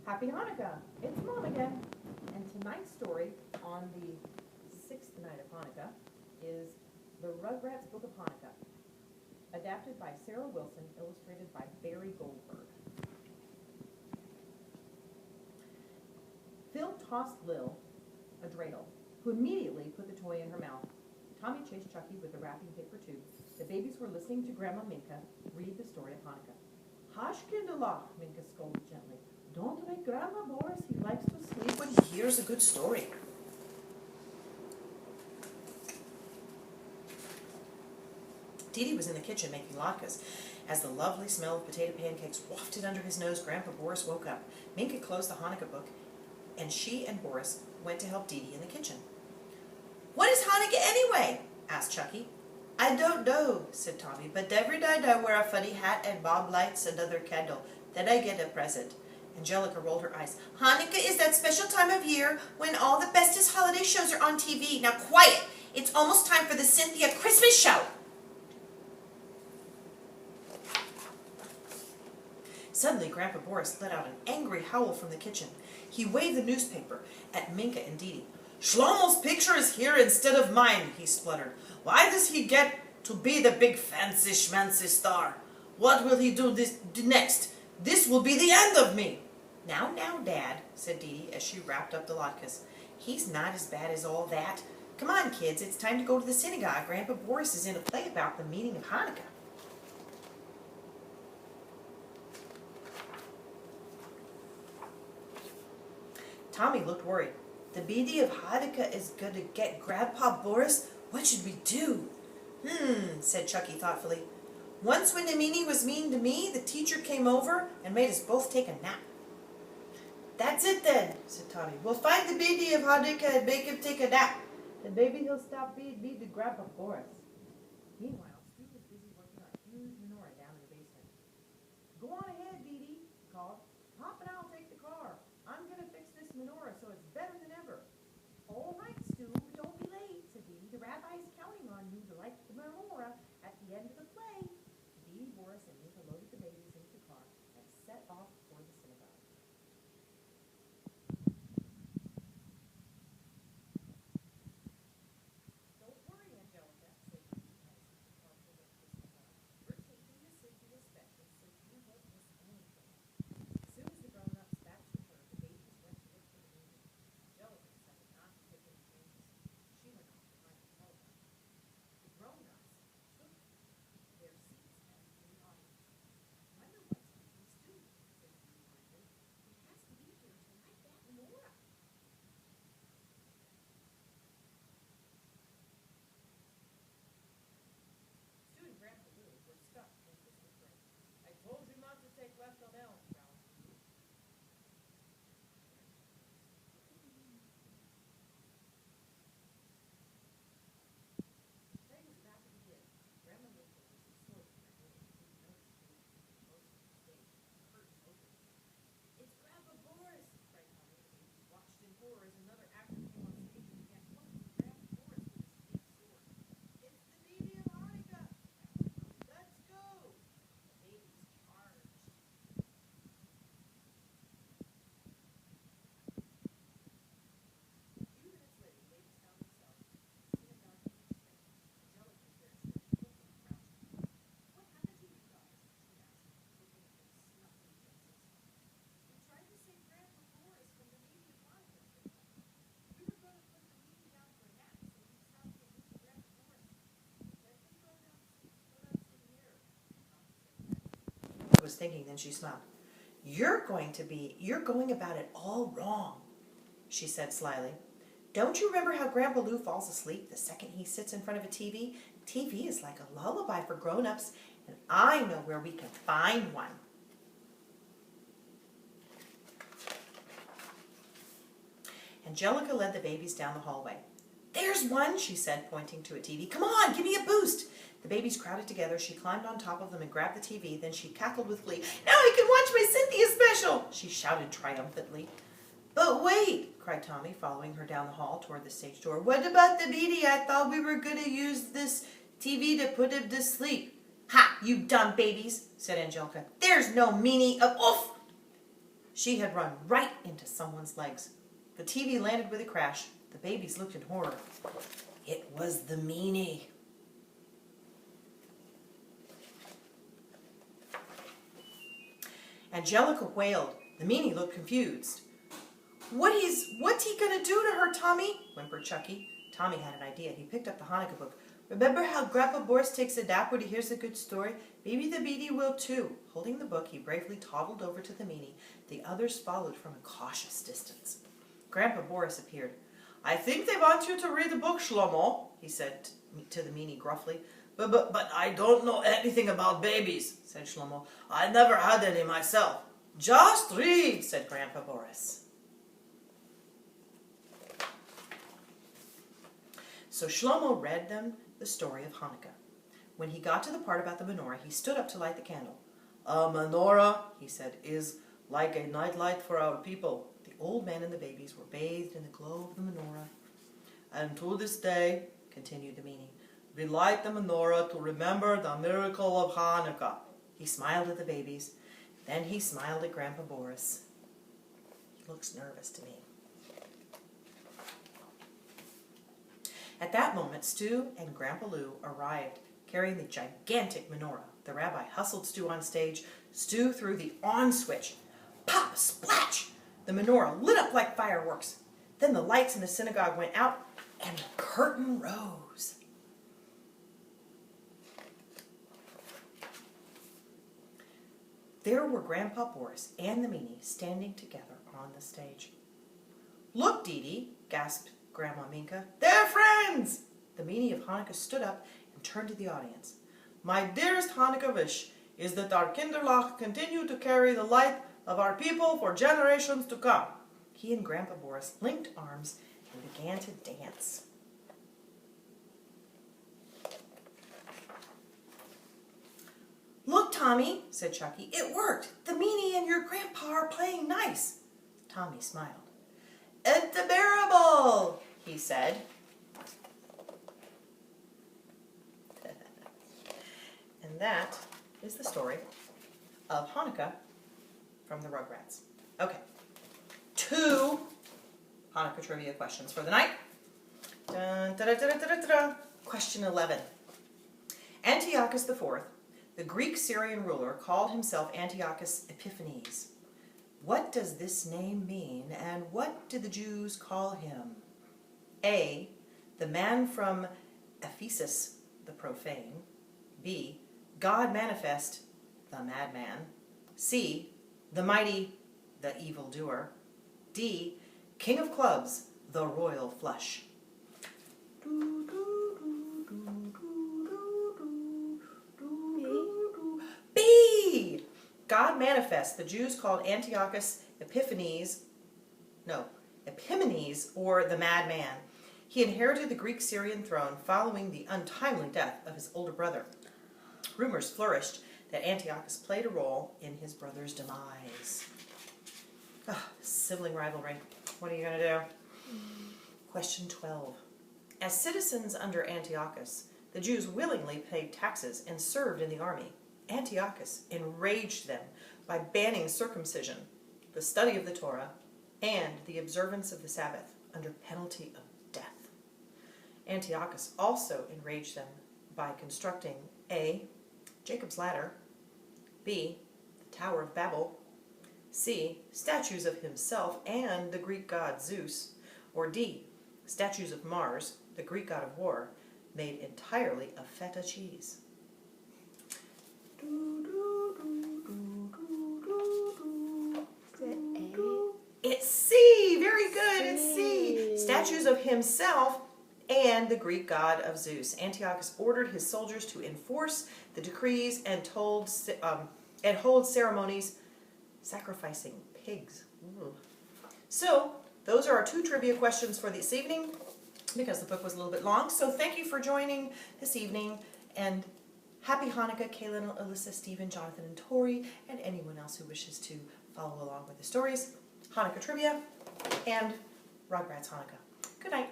Happy Hanukkah! It's Mom again. And tonight's story on the 6th night of Hanukkah is the Rugrats Book of Chanukah, adapted by Sarah Wilson, illustrated by Barry Goldberg. Phil tossed Lil a dreidel, who immediately put the toy in her mouth. Tommy chased Chucky with the wrapping paper tube. The babies were listening to Grandma Minka read the story of Hanukkah. Hush, Kinderlach, Minka scolded gently. Don't wake Grandma Boris. He likes to sleep when he hears a good story. Dee Dee was in the kitchen making latkes. As the lovely smell of potato pancakes wafted under his nose, Grandpa Boris woke up. Minka closed the Hanukkah book, and she and Boris went to help Dee Dee in the kitchen. "What is Hanukkah anyway?" asked Chucky. "I don't know," said Tommy, "but every night I wear a funny hat and mom lights another candle. Then I get a present." Angelica rolled her eyes. "Hanukkah is that special time of year when all the bestest holiday shows are on TV. Now quiet! It's almost time for the Cynthia Christmas show!" Suddenly, Grandpa Boris let out an angry howl from the kitchen. He waved the newspaper at Minka and Dee Dee. "Shlomo's picture is here instead of mine," he spluttered. "Why does he get to be the big fancy schmancy star? What will he do next? This will be the end of me." Now, Dad," said Dee Dee as she wrapped up the latkes. "He's not as bad as all that. Come on, kids, it's time to go to the synagogue. Grandpa Boris is in a play about the meaning of Hanukkah." Tommy looked worried. "The meaning of Hanukkah is going to get Grandpa Boris? What should we do?" Said Chucky thoughtfully. "Once when the meaning was mean to me, the teacher came over and made us both take a nap." "That's it then," said Tommy. "We'll find the meaning of Hanukkah and make him take a nap. Then maybe he'll stop being mean to Grandpa Boris." Meanwhile, Stu was busy working on a huge menorah down in the basement. "Go on ahead, Dee Dee," he called. "Pop and I'll take the car. I'm going to fix this menorah so it's better than ever." "All right, Stu, don't be late," said Dee Dee. "The rabbi is counting on you to light the menorah at the end of the play." Dee Dee, Boris, and Minka loaded the babies into the car and set off for the synagogue. "Don't worry, Angelica," said Dee Dee as the car pulled up to the synagogue. "We're taking the Cynthia special so you won't miss anything." As soon as the grown-ups batched returned, the babies went to look for the meaning. Angelica decided not to take any chances. She went off to find the telephone. The grown-ups took their seats in the audience. "I wonder what some of these do," said Dee finally. "He has to be here to light that menorah." Stu and Grandpa Lou were stuck in Christmas break. "I told you not to take left on Elm," growled Stu. Play was about to begin. Grandma Minka was absorbed in her knitting and didn't notice Stu was close to the stage. The curtain opened. "It's Grandpa Boris!" cried Tommy. The babies watched in horror as another actor came on stage and began pointing to Grandpa Boris with his big sword. "It's the baby of Hanukkah!" shouted Tommy. "Let's go!" The babies charged. A few minutes later, the babies found themselves in the synagogue peach stand. Angelica was there too, looking crouched. "What happened to you guys?" she asked, looking at their snuffly faces. "We tried to save Grandpa Boris from the meaning of Hanukkah," said Tommy. "We were going to put the meaning down for a nap so he'd stop being mean to Grandpa Boris. Let them go downstairs in here," Tommy said. I was thinking, then she smiled. You're going about it all wrong," she said slyly. "Don't you remember how Grandpa Lou falls asleep the second he sits in front of a TV? TV is like a lullaby for grown-ups, and I know where we can find one." Angelica led the babies down the hallway. "There's one," she said, pointing to a TV. "Come on, give me a boost." The babies crowded together. She climbed on top of them and grabbed the TV. Then she cackled with glee. "Now I can watch my Cynthia special!" she shouted triumphantly. "But wait," cried Tommy, following her down the hall toward the stage door. "What about the baby? I thought we were going to use this TV to put him to sleep." "Ha, you dumb babies," said Angelica. "There's no meaning of..." "Oof!" She had run right into someone's legs. The TV landed with a crash. The babies looked in horror. It was the meanie. Angelica wailed. The meanie looked confused. What's he gonna do to her, Tommy? Whimpered Chucky. Tommy had an idea. He picked up the Hanukkah book. Remember how Grandpa Boris takes a nap when he hears a good story? Maybe the meanie will too. Holding the book, he bravely toddled over to the meanie. The others followed from a cautious distance. Grandpa Boris appeared. I think they want you to read the book, Shlomo, he said to the meanie gruffly. But I don't know anything about babies, said Shlomo. I never had any myself. Just read, said Grandpa Boris. So Shlomo read them the story of Hanukkah. When he got to the part about the menorah, he stood up to light the candle. A menorah, he said, is like a nightlight for our people. The old man and the babies were bathed in the glow of the menorah. And to this day, continued the meanie, we light the menorah to remember the miracle of Hanukkah. He smiled at the babies. Then he smiled at Grandpa Boris. He looks nervous to me. At that moment, Stu and Grandpa Lou arrived, carrying the gigantic menorah. The rabbi hustled Stu on stage. Stu threw the on switch. Pop! Splash! The menorah lit up like fireworks. Then the lights in the synagogue went out, and the curtain rose. There were Grandpa Boris and the meanie standing together on the stage. Look, Dee Dee, gasped Grandma Minka. They're friends! The meanie of Hanukkah stood up and turned to the audience. My dearest Hanukkah wish is that our Kinderlach continue to carry the light of our people for generations to come. He and Grandpa Boris linked arms and began to dance. Look, Tommy, said Chucky, it worked. The meanie and your grandpa are playing nice. Tommy smiled. It's unbearable, he said. And that is the story of Hanukkah from the Rugrats. Okay, 2 Hanukkah trivia questions for the night. Dun, da, da, da, da, da, da. Question 11. Antiochus IV, the Greek Syrian ruler, called himself Antiochus Epiphanes. What does this name mean, and what did the Jews call him? A, the man from Ephesus, the profane. B, God manifest, the madman. C, the mighty, the evildoer. D, king of clubs, the royal flush. B, God manifest. The Jews called Antiochus Epiphanes, or the madman. He inherited the Greek Syrian throne following the untimely death of his older brother. Rumors flourished that Antiochus played a role in his brother's demise. Sibling rivalry. What are you going to do? Question 12. As citizens under Antiochus, the Jews willingly paid taxes and served in the army. Antiochus enraged them by banning circumcision, the study of the Torah, and the observance of the Sabbath under penalty of death. Antiochus also enraged them by constructing A, Jacob's ladder, B, the Tower of Babel, C, statues of himself and the Greek god Zeus, or D, statues of Mars, the Greek god of war, made entirely of feta cheese. It's C! Very good, it's C! Statues of himself and the Greek god of Zeus. Antiochus ordered his soldiers to enforce the decrees and hold ceremonies sacrificing pigs. Ooh. So, those are our 2 trivia questions for this evening, because the book was a little bit long. So thank you for joining this evening, and happy Hanukkah, Kaylin, Alyssa, Stephen, Jonathan, and Tori, and anyone else who wishes to follow along with the stories. Hanukkah trivia and Rugrats Hanukkah. Good night.